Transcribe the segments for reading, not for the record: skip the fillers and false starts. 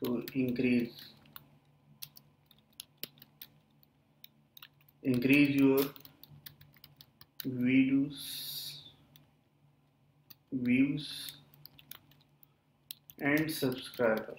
to increase your videos views and subscriber।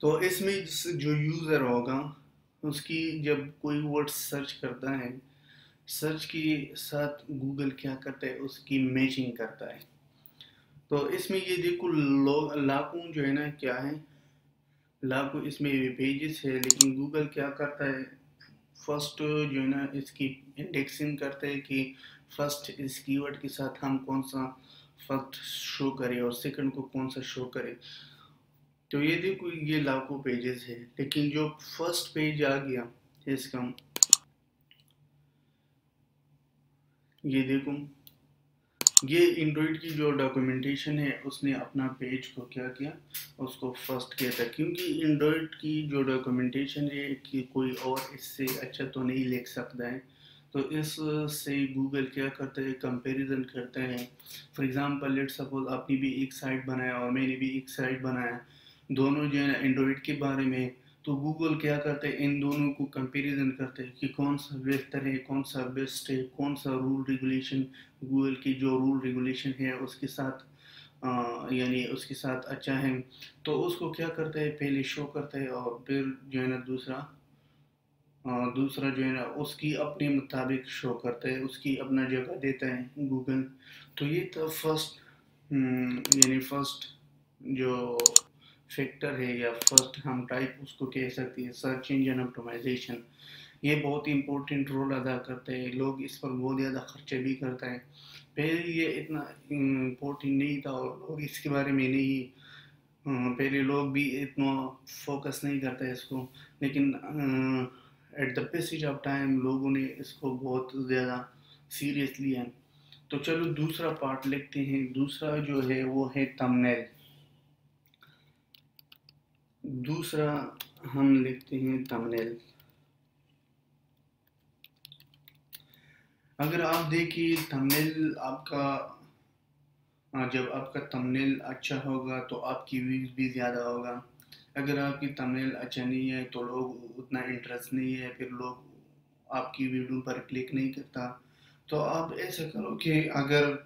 تو اس میں جو یوزر ہوگا اس کی جب کوئی ورڈ سرچ کرتا ہے، سرچ کے ساتھ گوگل کیا کرتا ہے، اس کی میچنگ کرتا ہے. تو اس میں یہ دیکھو لاکھوں جو ہے نا کیا ہے، لاکھوں اس میں پیجز ہے، لیکن گوگل کیا کرتا ہے، فرسٹ جو ہے نا اس کی انڈیکسنگ کرتا ہے کہ فرسٹ اس کی ورڈ کے ساتھ ہم کون سا فرسٹ شو کرے اور سیکنڈ کو کون سا شو کرے. تو یہ دیکھو یہ لاکھوں پیجز ہے، لیکن جو فرسٹ پیج آ گیا اس کا، یہ دیکھو یہ اینڈرائڈ کی جو ڈاکومنٹیشن ہے اس نے اپنا پیج کو کیا کیا، اس کو فرسٹ کیا تھا، کیونکہ اینڈرائڈ کی جو ڈاکومنٹیشن ہے کہ کوئی اور اس سے اچھا تو نہیں لکھ سکتا ہے. تو اس سے گوگل کیا کرتا ہے، کمپیریزن کرتا ہے. فار ایگزامپل لیٹ سپوز آپ نے بھی ایک سائٹ بنایا اور میں نے بھی ایک سائٹ بنایا، دونوں جو ہے نا اینڈرائڈ کے بارے میں، تو گوگل کیا کرتا ہے، ان دونوں کو کمپیریزن کرتا ہے کہ کون سا بہتر ہے، کون سا بیسٹ ہے، کون سا رول ریگولیشن گوگل کی جو رول ریگولیشن ہے اس کے ساتھ یعنی اس کے ساتھ اچھا ہے. تو اس کو کیا کرتا ہے، پہلے شو کرتا ہے اور پھر جو ہے نا دوسرا جو ہے نا اس کی اپنے مطابق شو کرتا ہے، اس کی اپنا جگہ دیتا ہے گوگل. تو یہ تھا فرسٹ، یعنی فرسٹ جو فیکٹر ہے یا فرسٹ ہم ٹائپ اس کو کہہ سکتے ہیں، سرچ انجن آپٹیمائزیشن. یہ بہت امپورٹنٹ رول ادا کرتا ہے، لوگ اس پر بہت زیادہ خرچے بھی کرتا ہے. پہلے یہ اتنا امپورٹنٹ نہیں تھا اور لوگ اس کے بارے میں نہیں، پہلے لوگ بھی اتنا فوکس نہیں کرتے اس کو، لیکن at the passage of time لوگوں نے اس کو بہت زیادہ سیریس لیا. تو چلو دوسرا پارٹ لکھتے ہیں، دوسرا جو ہے وہ ہے تمبنیل. دوسرا ہم لکھتے ہیں تمبنیل. اگر آپ دیکھیے تمبنیل آپ کا، جب آپ کا تمبنیل اچھا ہوگا تو آپ کی ویوز بھی زیادہ ہوگا. اگر آپ کی تمبنیل اچھا نہیں ہے تو لوگ اتنا انٹرسٹ نہیں ہے، پھر لوگ آپ کی ویڈیو پر کلک نہیں کرتا. تو آپ ایسا کرو کہ اگر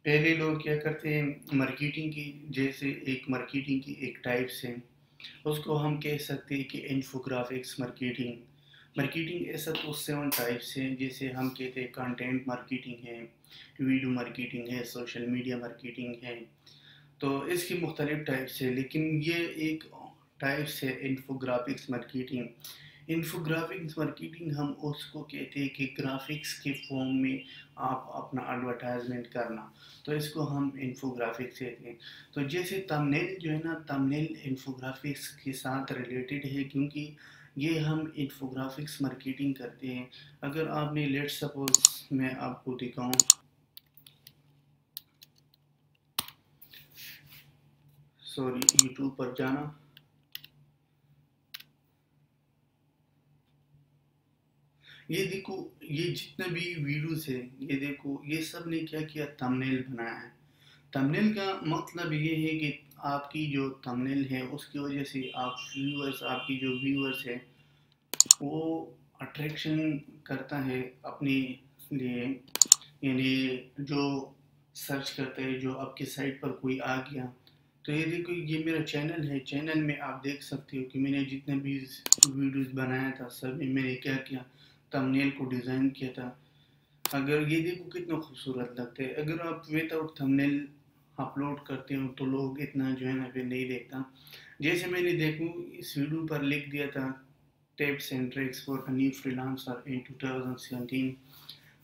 پہلے لوگ کیا کرتے ہیں مارکیٹنگ کی، جیسے ایک مارکیٹنگ کی ایک ٹائپس ہے، اس کو ہم کہہ سکتے ہیں کہ انفوگرافکس مارکیٹنگ. مارکیٹنگ ایسا تو 7 ٹائپس ہیں، جیسے ہم کہتے ہیں کنٹینٹ مارکیٹنگ ہے، ویڈیو مارکیٹنگ ہے، سوشل میڈیا مارکیٹنگ ہے. تو اس کی مختلف ٹائپس ہے، لیکن یہ ایک ٹائپس ہے انفوگرافکس مارکیٹنگ. انفوگرافکس مارکیٹنگ ہم اس کو کہتے ہیں کہ گرافکس کے فارم میں آپ اپنا ایڈورٹائزمنٹ کرنا، تو اس کو ہم انفوگرافکس کہتے ہیں. تو جیسے تمبنیل جو ہے نا، تمبنیل انفوگرافکس کے ساتھ ریلیٹڈ ہے، کیونکہ یہ ہم انفوگرافکس مارکیٹنگ کرتے ہیں. اگر آپ نے لیٹ سپوز میں آپ کو دکھاؤں، سوری یوٹیوب پر جانا، یہ دیکھو یہ جتنے بھی ویڈیوز ہیں، یہ دیکھو یہ سب نے کیا کیا، تمبنیل بنایا ہے. تمبنیل کا مطلب یہ ہے کہ آپ کی جو تمبنیل ہے اس کی وجہ سے آپ کی جو ویورز ہے وہ اٹریکشن کرتا ہے اپنے لیے، یعنی جو سرچ کرتا ہے، جو آپ کی سائٹ پر کوئی آ گیا. تو یہ دیکھو یہ میرا چینل ہے، چینل میں آپ دیکھ سکتے ہو کہ میں نے جتنے بھی ویڈیوز بنایا تھا سب میں نے کیا کیا، تمبنیل کو ڈیزائن کیا تھا. اگر یہ دیکھو کتنا خوبصورت لگتا ہے. اگر آپ ود آؤٹ تمبنیل اپلوڈ کرتے ہو تو لوگ اتنا جو ہے نا پھر نہیں دیکھتا. جیسے میں نے دیکھوں اس ویڈیو پر لکھ دیا تھا tips and tricks for a new freelancer in 2017.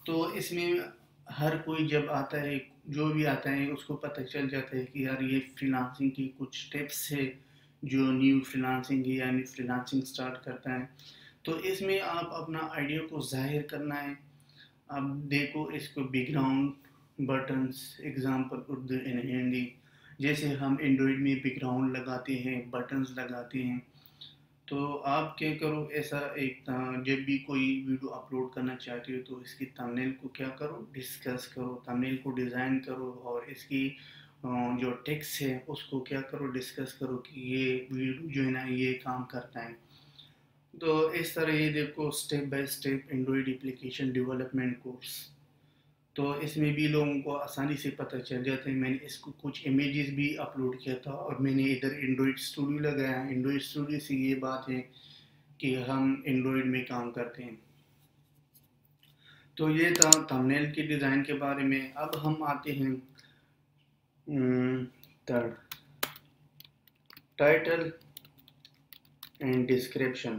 تو اس میں ہر کوئی جب آتا ہے، جو بھی آتا ہے اس کو پتہ چل جاتا ہے کہ یار یہ فری لانسنگ کی کچھ ٹپس ہے جو نیو فری لانسنگ یعنی فری لانسنگ سٹارٹ کرتا ہے. تو اس میں آپ اپنا آئیڈیا کو ظاہر کرنا ہے. اب دیکھو اس کو background buttons, example Urdu in Hindi, جیسے ہم اینڈرائڈ میں بیک گراؤنڈ لگاتے ہیں، بٹنز لگاتے ہیں. تو آپ کیا کرو ایسا ایک جب بھی کوئی ویڈیو اپلوڈ کرنا چاہتے ہو تو اس کی تمبنیل کو کیا کرو، ڈسکس کرو، تمبنیل کو ڈیزائن کرو اور اس کی جو ٹیکسٹ ہے اس کو کیا کرو، ڈسکس کرو کہ یہ ویڈیو جو ہے نا یہ کام کرتا ہے. تو اس طرح یہ دیکھو step by step Android application development course. تو اس میں بھی لوگوں کو آسانی سے پتہ چل جاتا ہے. میں نے اس کو کچھ امیجز بھی اپلوڈ کیا تھا اور میں نے ادھر اینڈرائڈ اسٹوڈیو لگایا. اینڈرائڈ اسٹوڈیو سے یہ بات ہے کہ ہم اینڈرائڈ میں کام کرتے ہیں. تو یہ تھا تھمبنیل کے ڈیزائن کے بارے میں. اب ہم آتے ہیں third, title and description.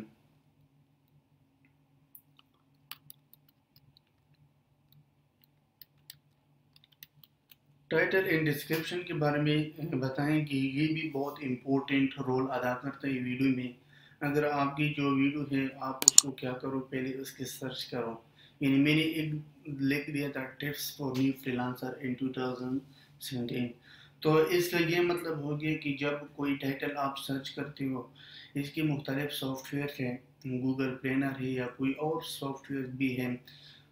Title and description کے بارے میں بتائیں کہ یہ بھی بہت امپورٹنٹ رول ادا کرتا ہے ویڈیو میں. اگر آپ کی جو ویڈیو ہے آپ اس کو کیا کرو، پہلے اس کے سرچ کرو. یعنی میں نے ایک لکھ دیا تھا tips for new freelancer in 2017. تو اس کا یہ مطلب ہو گیا کہ جب کوئی ٹائٹل آپ سرچ کرتے ہو، اس کے مختلف سافٹ ویئر ہیں، گوگل پلینر ہے یا کوئی اور سافٹ ویئر بھی ہے.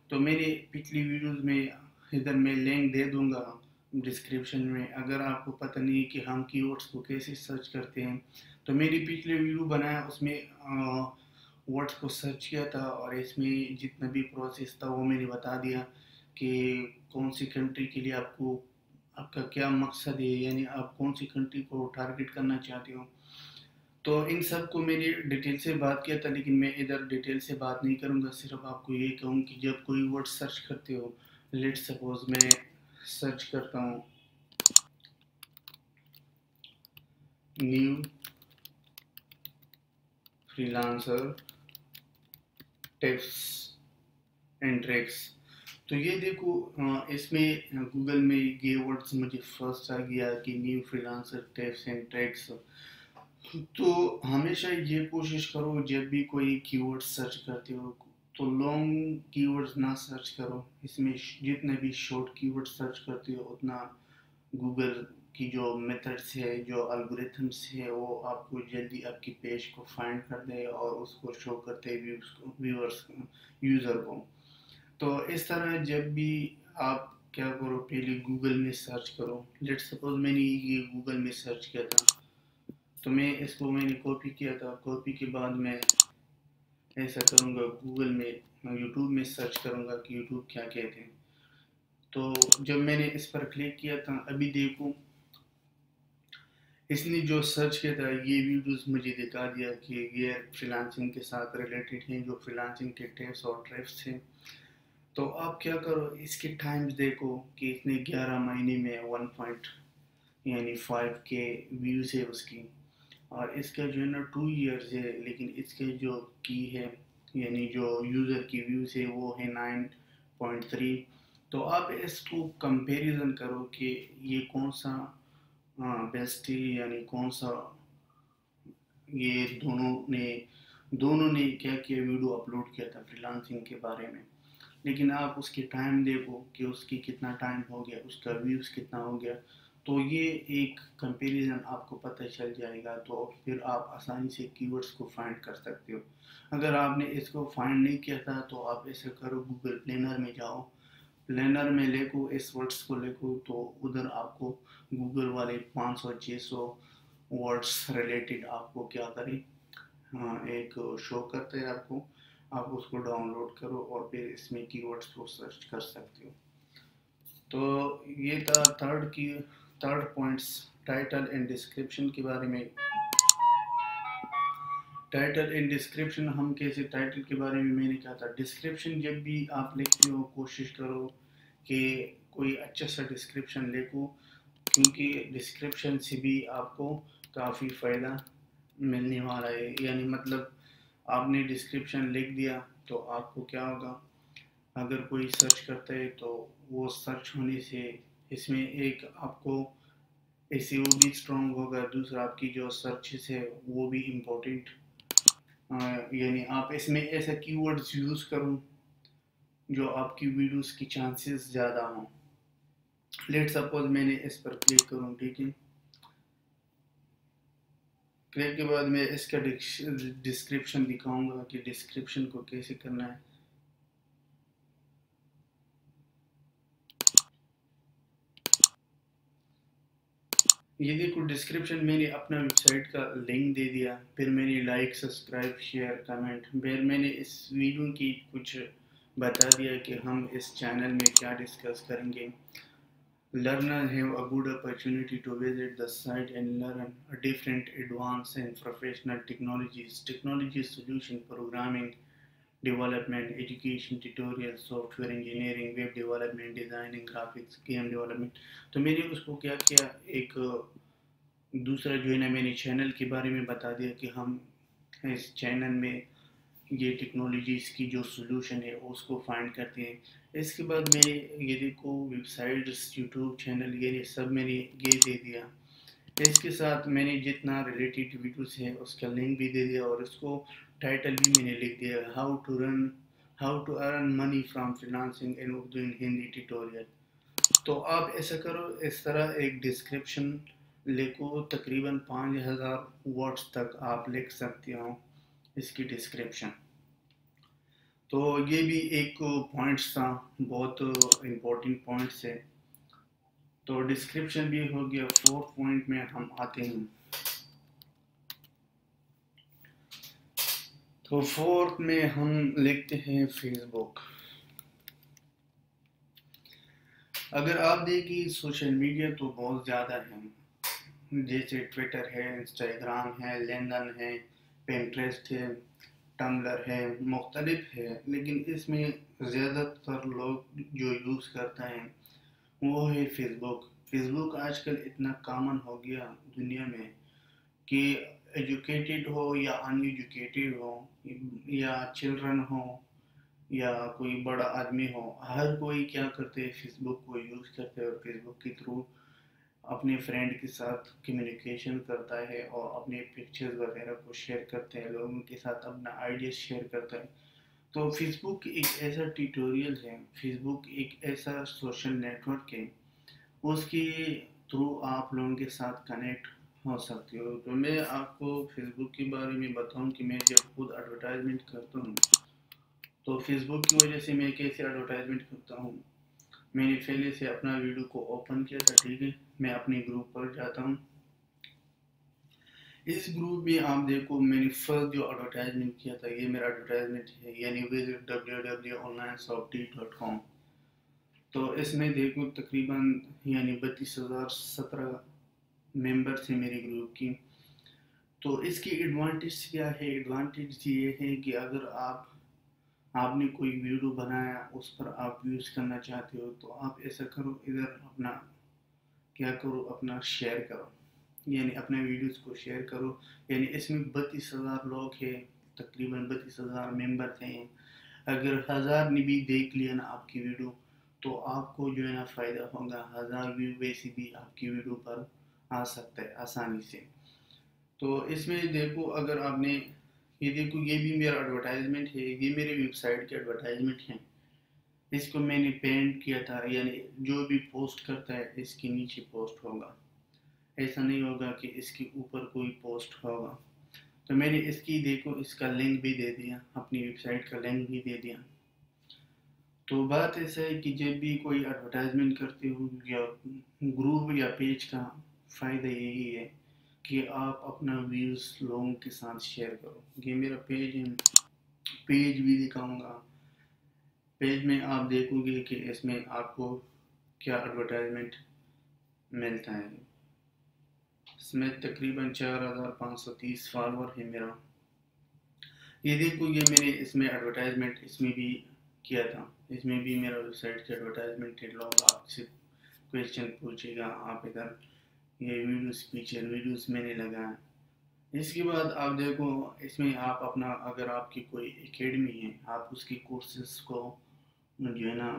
تو میں نے پچھلی ویڈیوز میں ادھر میں لنک دے دوں گا ڈسکرپشن میں. اگر آپ کو پتہ نہیں کہ ہم کی ورڈس کو کیسے سرچ کرتے ہیں، تو میں نے پچھلے ویڈیو بنایا، اس میں ورڈس کو سرچ کیا تھا اور اس میں جتنا بھی پروسیس تھا وہ میں نے بتا دیا کہ کون سی کنٹری کے لیے آپ کا کیا مقصد ہے، یعنی آپ کون سی کنٹری کو ٹارگٹ کرنا چاہتے ہو. تو ان سب کو میں نے ڈیٹیل سے بات کیا تھا، لیکن میں ادھر ڈیٹیل سے بات نہیں کروں گا. صرف آپ کو یہ کہوں کہ جب کوئی ورڈ سرچ کرتے ہو، لیٹ سپوز میں سرچ کرتا ہوں new freelancer tips and tricks. تو یہ دیکھو اس میں گوگل میں یہ ورڈز مجھے فرسٹ آ گیا کہ new freelancer tips and tricks. تو ہمیشہ یہ کوشش کرو جب بھی کوئی کی ورڈ سرچ کرتے ہو تو لانگ کی ورڈز نہ سرچ کرو. اس میں جتنے بھی شارٹ کی ورڈ سرچ کرتے ہو اتنا گوگل کی جو میتھڈس ہے، جو الگوریتھمس ہے، وہ آپ کو جلدی آپ کی پیج کو فائنڈ کر دے اور اس کو شو کرتے یوزر کو. تو اس طرح جب بھی آپ کیا کرو، پہلے گوگل میں سرچ کرو. لیٹ سپوز میں نے یہ گوگل میں سرچ کیا تھا، تو میں نے کاپی کیا تھا. کاپی کے بعد میں ایسا کروں گا گوگل میں یوٹیوب میں سرچ کروں گا کہ یوٹیوب کیا کہتے ہیں. تو جب میں نے اس پر کلک کیا تھا، ابھی دیکھو اس نے جو سرچ کیا تھا یہ ویڈیوز مجھے دکھا دیا کہ یہ فری لانسنگ کے ساتھ ریلیٹڈ ہیں، جو فری لانسنگ کے ٹپس اور ٹریکس ہیں. تو آپ کیا کرو، اس کے ٹائمز دیکھو کہ اس نے 11 مہینے میں 5K ویوز ہے اس کی. اور اس کا جو ہے نا 2 ایئرز ہے، لیکن اس کے جو کی ہے یعنی جو یوزر کی ویوز ہے وہ ہے 9.3. تو آپ اس کو کمپیریزن کرو کہ یہ کون سا بیسٹ ہے، یعنی کون سا. یہ دونوں نے کیا کیا ویڈیو اپلوڈ کیا تھا فری لانسنگ کے بارے میں. لیکن آپ اس کے ٹائم دیکھو کہ اس کی کتنا ٹائم ہو گیا، اس کا ویوز کتنا ہو گیا. تو یہ ایک کمپیریزن آپ کو پتہ چل جائے گا. تو پھر آپ آسانی سے کی ورڈز کو فائنڈ کر سکتے ہو. اگر آپ نے اس کو فائنڈ نہیں کیا تھا تو آپ ایسا کرو، گوگل پلینر میں جاؤ، پلینر میں لکھو اس ورڈز کو لکھو، تو ادھر آپ کو گوگل والے 500-600 ورڈز ریلیٹڈ آپ کو کیا کریں ایک شو کرتا ہے آپ کو. آپ اس کو ڈاؤن لوڈ کرو اور پھر اس میں کی ورڈز کو سرچ کر سکتے ہو. تو یہ تھا third points title and description کے بارے میں. ٹائٹل اینڈ ڈسکرپشن ہم کیسے، ٹائٹل کے بارے میں نے کہا تھا. ڈسکرپشن جب بھی آپ لکھتے ہو کوشش کرو کہ کوئی اچھا سا ڈسکرپشن لکھو، کیونکہ ڈسکرپشن سے بھی آپ کو کافی فائدہ ملنے والا ہے. یعنی مطلب آپ نے ڈسکرپشن لکھ دیا تو آپ کو کیا ہوگا، اگر کوئی سرچ کرتا ہے تو وہ سرچ ہونے سے اس میں ایک آپ کو SEO بھی اسٹرانگ ہوگا. دوسرا آپ کی جو سرچز ہے وہ بھی امپورٹنٹ، یعنی آپ اس میں ایسا کی ورڈز یوز کرو جو آپ کی ویڈیوز کی چانسز زیادہ ہوں. لیٹ سپوز میں نے اس پر کلک کروں، ٹھیک ہے. کلک کے بعد میں اس کا ڈسکرپشن دکھاؤں گا کہ ڈسکرپشن کو کیسے کرنا ہے. یہ دیکھو ڈسکرپشن میں نے اپنا ویب سائٹ کا لنک دے دیا، پھر میں نے لائک، سبسکرائب، شیئر، کمنٹ، پھر میں نے اس ویڈیو کی کچھ بتا دیا کہ ہم اس چینل میں کیا ڈسکس کریں گے. Learners have a good opportunity to visit the site and learn a different advanced and professional technologies, technology solution, programming, development, education, tutorials, software engineering, web development, designing, graphics, game development. تو میں نے اس کو کیا کیا، ایک دوسرا جو ہے نا میں نے چینل کے بارے میں بتا دیا کہ ہم اس چینل میں یہ ٹیکنالوجیز کی جو سولوشن ہے اس کو فائنڈ کرتے ہیں. اس کے بعد میں نے یہ دیکھو ویب سائٹس، یوٹیوب چینل، یہ سب میں نے یہ دے دیا. اس کے ساتھ میں نے جتنا ریلیٹڈ ویڈیوز ہیں اس کا لنک بھی دے دیا، اور اس کو ٹائٹل بھی میں نے لکھ دیا، how to earn money from freelancing in Urdu in Hindi tutorial. تو آپ ایسا کرو، اس طرح ایک ڈسکرپشن لکھو، تقریباً 5000 ورڈز تک آپ لکھ سکتے ہو اس کی ڈسکرپشن. تو یہ بھی ایک پوائنٹس تھا، بہت امپورٹنٹ پوائنٹس ہے. تو ڈسکرپشن بھی ہو گیا. 4th پوائنٹ میں ہم آتے ہیں. تو 4th میں ہم لکھتے ہیں فیس بک. اگر آپ دیکھیں سوشل میڈیا تو بہت زیادہ ہیں، جیسے ٹویٹر ہے، انسٹاگرام ہے، لینڈن ہے، پنٹریسٹ ہے، ٹمبلر ہے، مختلف ہے. لیکن اس میں زیادہ تر لوگ جو یوز کرتا ہے وہ ہے فیس بک. فیس بک آج کل اتنا کامن ہو گیا دنیا میں کہ ایجوکیٹڈ ہو یا ان ایجوکیٹڈ ہو، یا چلڈرن ہو یا کوئی بڑا آدمی ہو، ہر کوئی کیا کرتے ہیں، فیس بک کو یوز کرتے ہیں، اور فیس بک کے تھرو اپنے فرینڈ کے ساتھ کمیونیکیشن کرتا ہے اور اپنے پکچرز وغیرہ کو شیئر کرتے ہیں، لوگوں کے ساتھ اپنا آئیڈیاز شیئر کرتا ہے. تو فیس بک ایک ایسا ٹیوٹوریل ہے، فیس بک ایک ایسا سوشل نیٹ ورک ہے، اس کے تھرو آپ لوگوں کے ساتھ کنیکٹ ہو سکتے ہو. تو میں آپ کو فیس بک کے بارے میں بتاؤں کہ میں جب خود ایڈورٹائزمنٹ کرتا ہوں تو فیس بک کی وجہ سے میں کیسے ایڈورٹائزمنٹ کرتا ہوں. میں نے پہلے سے اپنا ویڈیو کو اوپن کیا تھا، ٹھیک ہے، میں اپنے گروپ پر جاتا ہوں. اس گروپ میں آپ دیکھو میں نے فرسٹ جو ایڈورٹائزمنٹ کیا تھا، یہ میرا ایڈورٹائزمنٹ ہے، یعنی وزٹ www.onlinesofd.com. تو اس میں دیکھو تقریباً یعنی 32,017 ممبرس ہیں میرے گروپ کی. تو اس کی ایڈوانٹیج کیا ہے؟ ایڈوانٹیج یہ ہے کہ اگر آپ نے کوئی ویڈیو بنایا، اس پر آپ یوز کرنا چاہتے ہو، تو آپ ایسا کرو، ادھر اپنا کیا کرو، اپنا شیئر کرو، یعنی اپنے ویڈیوز کو شیئر کرو. یعنی اس میں 32,000 لوگ ہیں، تقریباً 32,000 ممبر ہیں. اگر 1000 نے بھی دیکھ لیا نا آپ کی ویڈیو، تو آپ کو جو ہے نا فائدہ ہوگا. 1000 ویو ویسے بھی آپ کی ویڈیو پر آ سکتا ہے آسانی سے. تو اس میں دیکھو اگر آپ نے یہ دیکھو، یہ بھی میرا ایڈورٹائزمنٹ ہے، یہ میرے ویب سائٹ کے ایڈورٹائزمنٹ ہیں. اس کو میں نے پینٹ کیا تھا، یعنی جو بھی پوسٹ کرتا ہے اس کے نیچے پوسٹ ہوگا، ایسا نہیں ہوگا کہ اس کے اوپر کوئی پوسٹ ہوگا. تو میں نے اس کی دیکھو اس کا لنک بھی دے دیا، اپنی ویب سائٹ کا لنک بھی دے دیا. تو بات ایسا ہے کہ جب بھی کوئی ایڈورٹائزمنٹ کرتے ہو یا گروپ یا پیج کا فائدہ یہی ہے کہ آپ اپنا ویوز لوگوں کے ساتھ شیئر کرو. یہ میرا پیج ہے، پیج بھی دکھاؤں گا. پیج میں آپ دیکھو گے کہ اس میں آپ کو کیا ایڈورٹائزمنٹ ملتا ہے. اس میں تقریباً 4530 فالوور ہے میرا. یہ دیکھو یہ میں نے اس میں ایڈورٹائزمنٹ اس میں بھی کیا تھا، اس میں بھی میرا ویب سائٹ کا ایڈورٹائزمنٹ ہے. لوگ آپ سے کویشچن پوچھے گا، آپ ادھر یہ ویڈیوز فیچر ویڈیوز میں نے لگایا. اس کے بعد آپ دیکھو اس میں آپ اپنا، اگر آپ کی کوئی اکیڈمی ہے، آپ اس کی کورسز کو جو ہے نا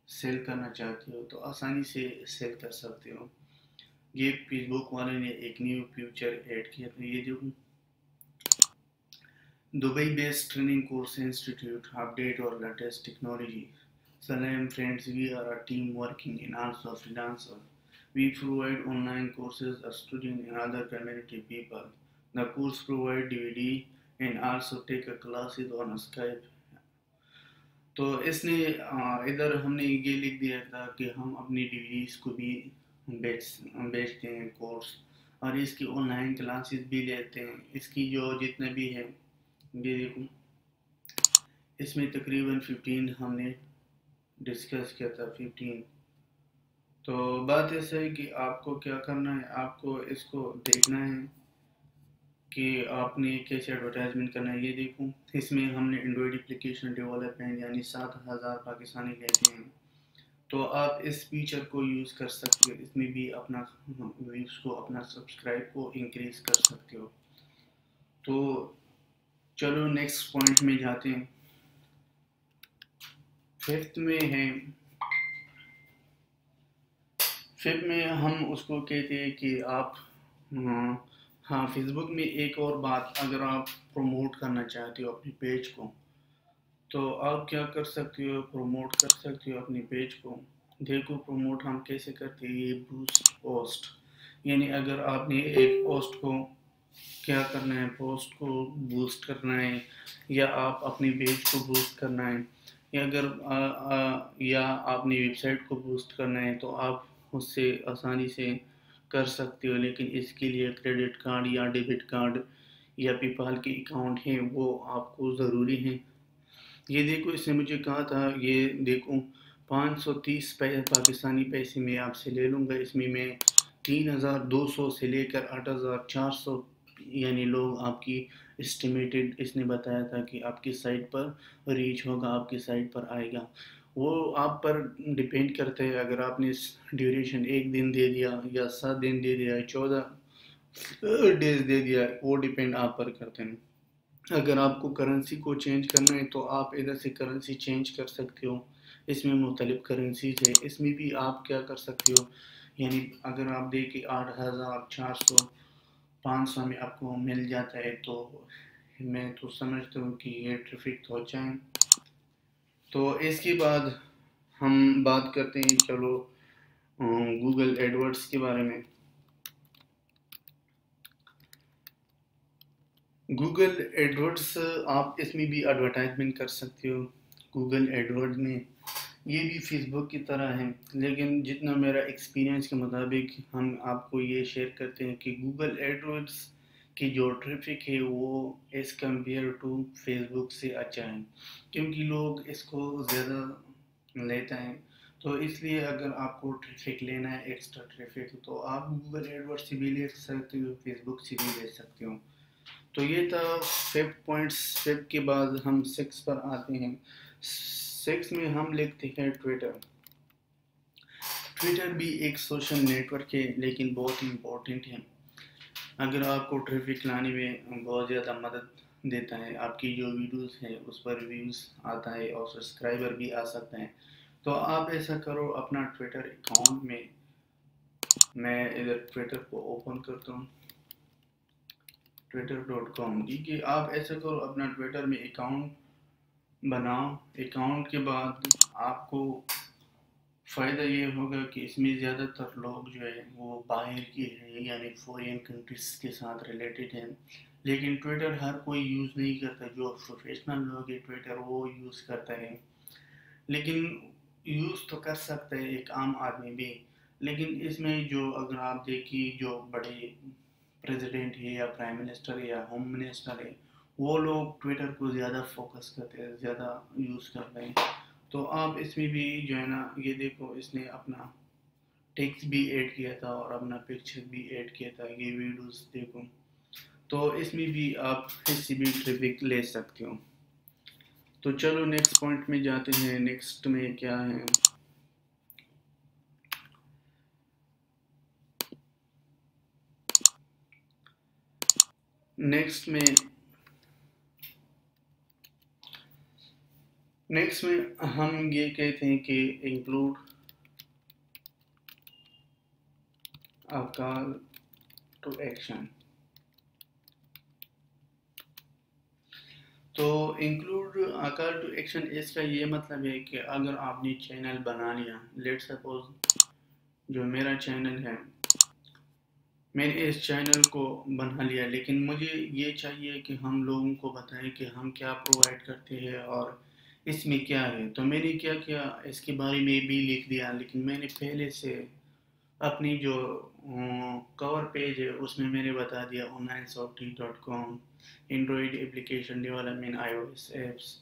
سیل کرنا چاہتے ہو تو آسانی سے سیل کر سکتے ہو. یہ فیس بک والے نے ایک نیو فیچر ایڈ کیا تھا. یہ جو Dubai based training course institute update اور latest technology. Salam friends, we are a team working in also freelancer. We provide online courses to students and other community people. The course provide DVD and also take a classes on Skype. تو اس نے ادھر ہم نے یہ لکھ دیا تھا کہ ہم اپنی ڈگریز کو بھی بیچتے ہیں کورس، اور اس کی آن لائن کلاسز بھی لیتے ہیں. اس کی جو جتنے بھی ہے یہ دیکھو اس میں تقریباً 15 ہم نے ڈسکس کیا تھا 15. تو بات ایسا ہے کہ آپ کو کیا کرنا ہے، آپ کو اس کو دیکھنا ہے کہ آپ نے کیسے ایڈورٹائزمنٹ کرنا ہے. یہ دیکھوں اس میں ہم نے اینڈرائڈ اپلیکیشن ڈیولپمنٹ یعنی 7,000 پاکستانی لیتے ہیں. تو آپ اس فیچر کو یوز کر سکتے ہو، اس میں بھی اپنا ویوز کو، اپنا سبسکرائب کو انکریز کر سکتے ہو. تو چلو نیکسٹ پوائنٹ میں جاتے ہیں. ففتھ میں ہم اس کو کہتے ہیں کہ آپ ہاں فیس بک میں ایک اور بات، اگر آپ پروموٹ کرنا چاہتے ہو اپنی پیج کو تو آپ کیا کر سکتے ہو، پروموٹ کر سکتے ہو اپنی پیج کو. دیکھو پروموٹ ہم کیسے کرتے ہیں. یہ بوسٹ پوسٹ، یعنی اگر آپ نے ایک پوسٹ کو کیا کرنا ہے، پوسٹ کو بوسٹ کرنا ہے، یا آپ اپنی پیج کو بوسٹ کرنا ہے، یا اگر یا آپ نے ویب سائٹ کو بوسٹ کرنا ہے تو آپ اس سے آسانی سے کر سکتے ہو. لیکن اس کے لیے کریڈٹ کارڈ یا ڈیبٹ کارڈ یا پے پال کے اکاؤنٹ ہیں وہ آپ کو ضروری ہیں. یہ دیکھو اس نے مجھے کہا تھا، یہ دیکھو 530 پاکستانی پیسے میں آپ سے لے لوں گا. اس میں 3,200 سے لے کر 8,400 یعنی لوگ آپ کی اسٹیمیٹڈ، اس نے بتایا تھا کہ آپ کی سائٹ پر ریچ ہوگا، آپ کی سائٹ پر آئے گا. وہ آپ پر ڈیپینڈ کرتا ہے. اگر آپ نے ڈیوریشن 1 دن دے دیا یا 7 دن دے دیا، 14 ڈیز دے دیا، وہ ڈیپینڈ آپ پر کرتے ہیں. اگر آپ کو کرنسی کو چینج کرنا ہے تو آپ ادھر سے کرنسی چینج کر سکتے ہو. اس میں مختلف کرنسیز ہے، اس میں بھی آپ کیا کر سکتے ہو. یعنی اگر آپ دیکھیں 8,400 500 میں آپ کو مل جاتا ہے تو میں تو سمجھتا ہوں کہ یہ ٹریفک ہو جائیں. تو اس کے بعد ہم بات کرتے ہیں چلو گوگل ایڈورڈز کے بارے میں. گوگل ایڈورڈز آپ اس میں بھی ایڈورٹائزمنٹ کر سکتے ہو. گوگل ایڈورڈ میں یہ بھی فیس بک کی طرح ہے، لیکن جتنا میرا ایکسپیرینس کے مطابق ہم آپ کو یہ شیئر کرتے ہیں کہ گوگل ایڈورڈز کی جو ٹریفک ہے وہ ایز کمپیئر ٹو فیس بک سے اچھا ہے، کیونکہ لوگ اس کو زیادہ لیتا ہے. تو اس لیے اگر آپ کو ٹریفک لینا ہے، ایکسٹرا ٹریفک، تو آپ گوگل ایڈورڈ سے بھی لے سکتے ہو، فیس بک سے بھی لے سکتے ہو. تو یہ تھا 5 پوائنٹس. 5 کے بعد ہم 6 پر آتے ہیں. 6 میں ہم لکھتے ہیں ٹویٹر. ٹویٹر بھی ایک سوشل نیٹ ورک ہے لیکن بہت امپورٹنٹ ہے. اگر آپ کو ٹریفک لانے میں بہت زیادہ مدد دیتا ہے، آپ کی جو ویڈیوز ہیں اس پر ویوز آتا ہے اور سبسکرائبر بھی آ سکتے ہیں. تو آپ ایسا کرو اپنا ٹویٹر اکاؤنٹ میں ادھر ٹویٹر کو اوپن کرتا ہوں، twitter.com. ٹھیک ہے، آپ ایسا کرو اپنا ٹویٹر میں اکاؤنٹ بناؤ. اکاؤنٹ کے بعد آپ کو فائدہ یہ ہوگا کہ اس میں زیادہ تر لوگ جو ہے وہ باہر کے ہیں، یعنی فورین کنٹریز کے ساتھ ریلیٹڈ ہیں. لیکن ٹویٹر ہر کوئی یوز نہیں کرتا. جو پروفیشنل لوگ ہیں ٹویٹر وہ یوز کرتا ہے، لیکن یوز تو کر سکتا ہے ایک عام آدمی بھی. لیکن اس میں جو اگر آپ دیکھیے جو بڑے پریزیڈنٹ ہے یا پرائم منسٹر ہے یا ہوم منسٹر ہے، وہ لوگ ٹویٹر کو زیادہ فوکس کرتے ہیں، زیادہ یوز کرتے ہیں. تو آپ اس میں بھی جو ہے نا، یہ دیکھو اس نے اپنا ٹیکسٹ بھی ایڈ کیا تھا اور اپنا پکچر بھی ایڈ کیا تھا. یہ ویڈیوز دیکھو تو اس میں بھی آپ اس سے بھی ٹریفک لے سکتے ہو. تو چلو نیکسٹ پوائنٹ میں جاتے ہیں. نیکسٹ میں کیا ہے، نیکسٹ میں ہم یہ کہتے ہیں کہ include a call to action. تو include a call to action اس کا یہ مطلب ہے کہ اگر آپ نے چینل بنا لیا، لیٹ سپوز جو میرا چینل ہے، میں نے اس چینل کو بنا لیا، لیکن مجھے یہ چاہیے کہ ہم لوگوں کو بتائیں کہ ہم کیا پرووائڈ کرتے ہیں اور اس میں کیا ہے. تو میں نے کیا کیا، اس کے بارے میں بھی لکھ دیا. لیکن میں نے پہلے سے اپنی جو کور پیج ہے اس میں نے بتا دیا onlinesofty.com، Android application development, iOS apps,